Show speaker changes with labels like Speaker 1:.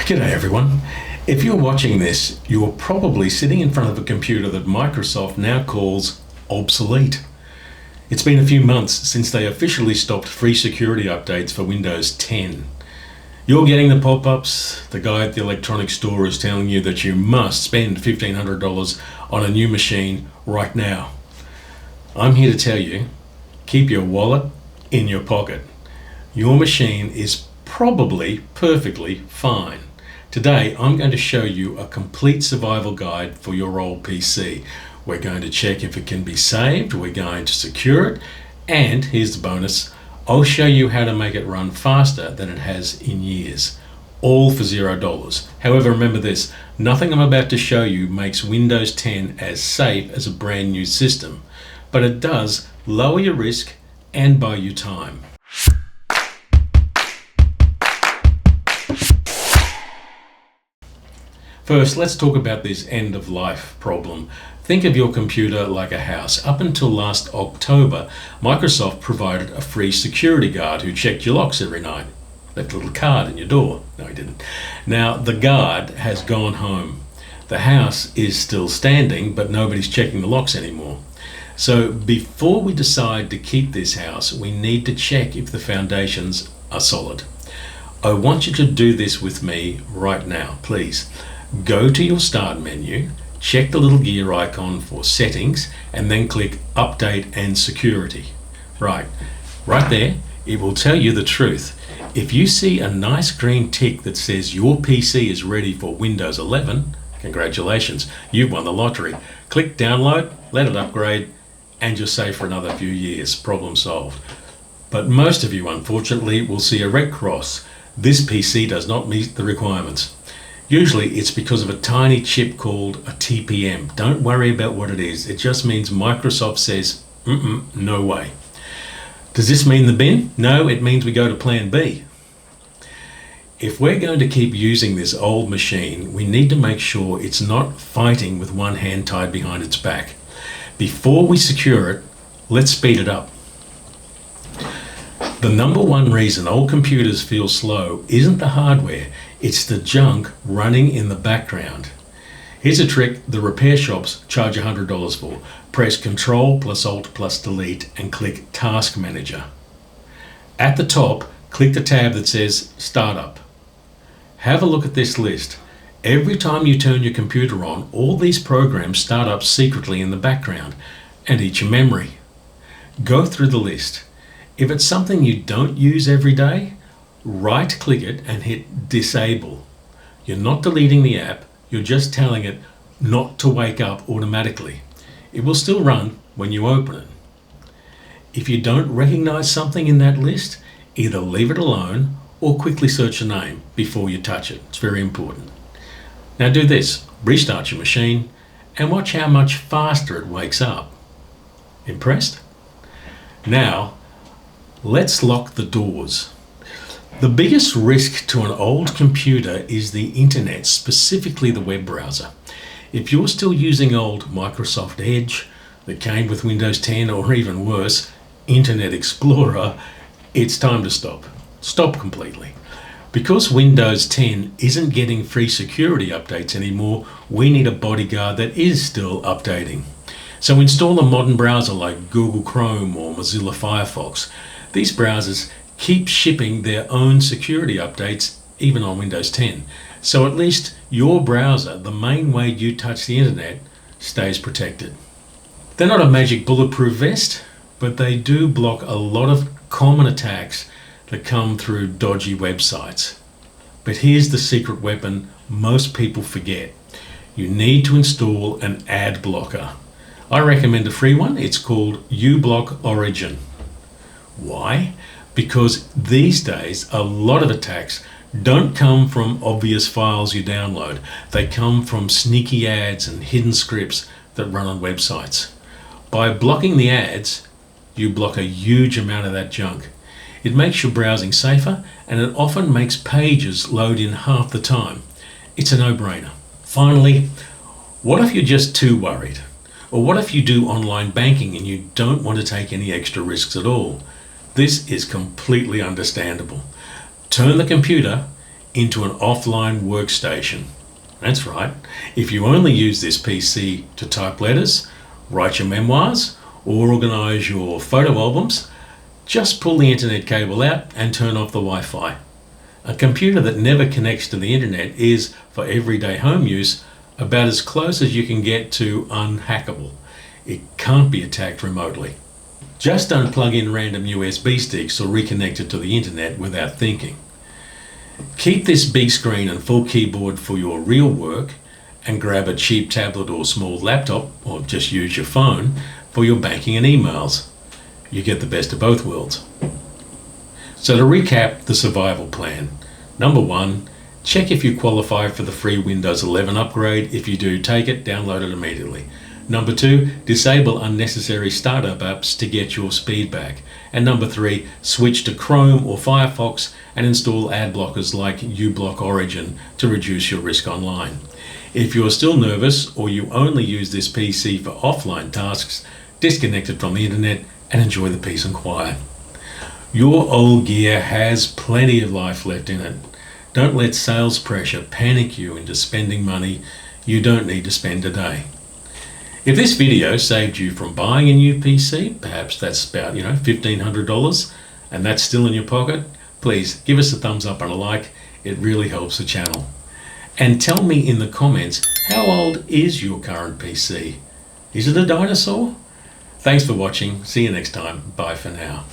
Speaker 1: G'day everyone. If you're watching this, you're probably sitting in front of a computer that Microsoft now calls obsolete. It's been a few months since they officially stopped free security updates for Windows 10. You're getting the pop-ups. The guy at the electronics store is telling you that you must spend $1,500 on a new machine right now. I'm here to tell you, keep your wallet in your pocket. Your machine is probably perfectly fine. Today, I'm going to show you a complete survival guide for your old PC. We're going to check if it can be saved, we're going to secure it, and here's the bonus, I'll show you how to make it run faster than it has in years. All for $0. However, remember this, nothing I'm about to show you makes Windows 10 as safe as a brand new system, but it does lower your risk and buy you time. First, let's talk about this end-of-life problem. Think of your computer like a house. Up until last October, Microsoft provided a free security guard who checked your locks every night. Left a little card in your door. No, he didn't. Now, the guard has gone home. The house is still standing, but nobody's checking the locks anymore. So before we decide to keep this house, we need to check if the foundations are solid. I want you to do this with me right now, please. Go to your Start menu, check the little gear icon for Settings, and then click Update and Security. Right there, it will tell you the truth. If you see a nice green tick that says your PC is ready for Windows 11, congratulations, you've won the lottery. Click Download, let it upgrade, and you're safe for another few years. Problem solved. But most of you, unfortunately, will see a red cross. This PC does not meet the requirements. Usually it's because of a tiny chip called a TPM. Don't worry about what it is. It just means Microsoft says, no way. Does this mean the bin? No, it means we go to plan B. If we're going to keep using this old machine, we need to make sure it's not fighting with one hand tied behind its back. Before we secure it, let's speed it up. The number one reason old computers feel slow isn't the hardware, it's the junk running in the background. Here's a trick the repair shops charge $100 for. Press Ctrl plus Alt plus Delete and click Task Manager. At the top, click the tab that says Startup. Have a look at this list. Every time you turn your computer on, all these programs start up secretly in the background and eat your memory. Go through the list. If it's something you don't use every day, right-click it and hit Disable. You're not deleting the app, you're just telling it not to wake up automatically. It will still run when you open it. If you don't recognize something in that list, either leave it alone or quickly search the name before you touch it. It's very important. Now do this, restart your machine and watch how much faster it wakes up. Impressed? Now, let's lock the doors. The biggest risk to an old computer is the internet, specifically the web browser. If you're still using old Microsoft Edge that came with Windows 10 or even worse, Internet Explorer, it's time to stop. Stop completely. Because Windows 10 isn't getting free security updates anymore, we need a bodyguard that is still updating. So install a modern browser like Google Chrome or Mozilla Firefox. These browsers keep shipping their own security updates even on Windows 10. So at least your browser, the main way you touch the internet, stays protected. They're not a magic bulletproof vest, but they do block a lot of common attacks that come through dodgy websites. But here's the secret weapon most people forget. You need to install an ad blocker. I recommend a free one. It's called uBlock Origin. Why? Because these days a lot of attacks don't come from obvious files you download. They come from sneaky ads and hidden scripts that run on websites. By blocking the ads, you block a huge amount of that junk. It makes your browsing safer and it often makes pages load in half the time. It's a no-brainer. Finally, what if you're just too worried? Or what if you do online banking and you don't want to take any extra risks at all? This is completely understandable. Turn the computer into an offline workstation. That's right. If you only use this PC to type letters, write your memoirs, or organise your photo albums, just pull the internet cable out and turn off the Wi-Fi. A computer that never connects to the internet is, for everyday home use, about as close as you can get to unhackable. It can't be attacked remotely. Just don't plug in random USB sticks or reconnect it to the internet without thinking. Keep this big screen and full keyboard for your real work, and grab a cheap tablet or small laptop, or just use your phone, for your banking and emails. You get the best of both worlds. So to recap the survival plan. Number 1, check if you qualify for the free Windows 11 upgrade. If you do, take it, download it immediately. Number 2, disable unnecessary startup apps to get your speed back. And number 3, switch to Chrome or Firefox and install ad blockers like uBlock Origin to reduce your risk online. If you're still nervous or you only use this PC for offline tasks, disconnect it from the internet and enjoy the peace and quiet. Your old gear has plenty of life left in it. Don't let sales pressure panic you into spending money you don't need to spend today. If this video saved you from buying a new PC, perhaps that's about $1,500, and that's still in your pocket, please give us a thumbs up and a like. It really helps the channel. And tell me in the comments, how old is your current PC? Is it a dinosaur? Thanks for watching. See you next time. Bye for now.